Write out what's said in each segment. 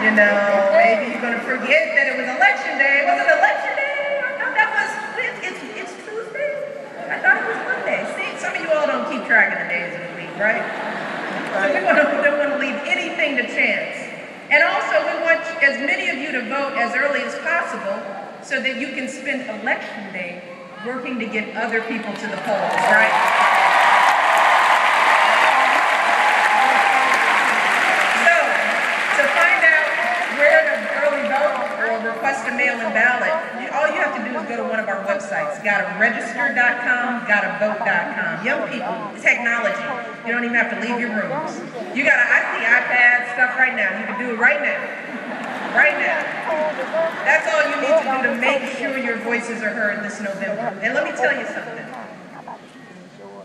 You know, maybe you're going to forget that it was election day. Was it election day? I thought that was, it's Tuesday. I thought it was Monday. See, some of you all don't keep track of the days of the week, right? So we don't want to leave anything to chance. And also, we want as many of you to vote as early as possible so that you can spend election day working to get other people to the polls, right? So, to find out where to early vote or request a mail-in ballot, all you have to do is go to one of our websites, gottaregister.com, gottavote.com. Young people, technology, you don't even have to leave your rooms. You got I see iPad stuff right now. You can do it right now. Right now. That's all you need to do to make sure your voices are heard this November. And let me tell you something.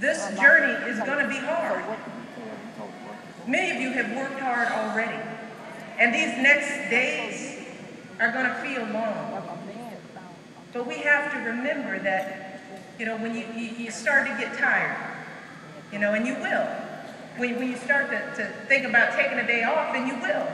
This journey is going to be hard. Many of you have worked hard already. And these next days are going to feel long. But we have to remember that, you know, when you start to get tired, you know, and you will. When you start to think about taking a day off, then you will.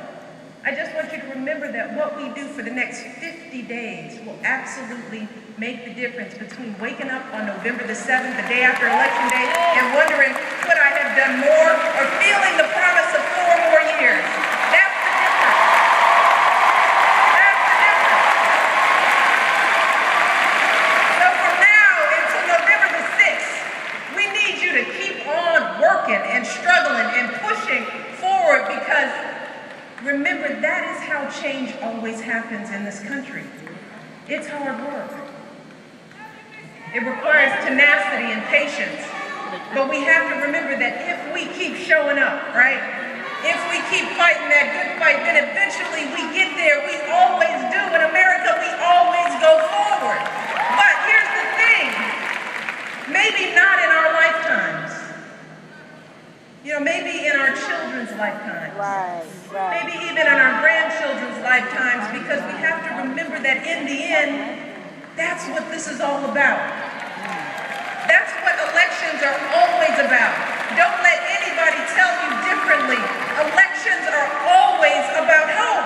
I just want you to remember that what we do for the next 50 days will absolutely make the difference between waking up on November the 7th, the day after Election Day, and wondering, could I have done more, or feeling the promise of 4 more years. That's the difference. That's the difference. So from now until November the 6th, we need you to keep on working and struggling and pushing forward, because remember, that is how change always happens in this country. It's hard work. It requires tenacity and patience. But we have to remember that if we keep showing up, right? If we keep fighting that good fight, then eventually we get there. We always do. In America, we always go forward. But here's the thing. Maybe not in our lifetimes. You know, maybe in our children's lifetimes. Right. Maybe even in our grandchildren's lifetimes, because we have to remember that in the end, that's what this is all about. That's what elections are always about. Don't let anybody tell you differently. Elections are always about hope.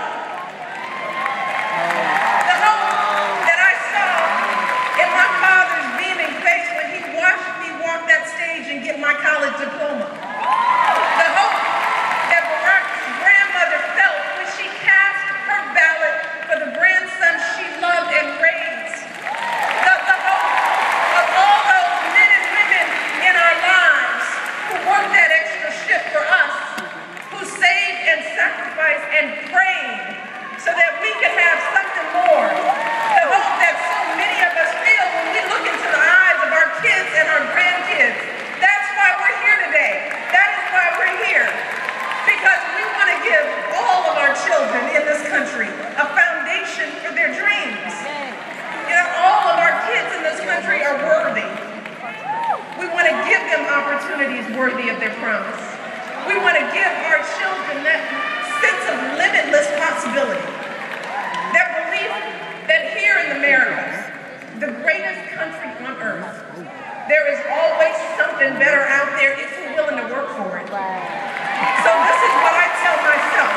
The hope that I saw in my father's beaming face when he watched me walk that stage and get my college diploma. The hope that Barack's grandmother felt when she cast her ballot for the grandson she loved and raised. The hope of all those men and women in our lives who worked that extra shift for us, who saved and sacrificed and prayed so that we could have something more. The hope that so many of us feel when we look into the eyes of our kids and our grandkids. That's why we're here today. That is why we're here. Because we want to give all of our children in this country a foundation for their dreams. You know, all of our kids in this country are worthy. We want to give them opportunities worthy of their promise. We want to give our children that sense of limitless possibility. That belief that here in America, the greatest country on earth, there is always something better out there if we're willing to work for it. So this is what I tell myself.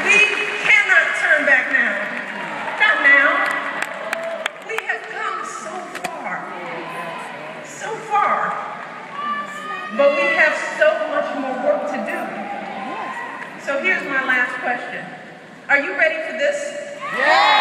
We cannot turn back now. Not now. We have come so far. So far. But we have so much more work to do. So here's my last question. Are you ready for this? Yeah!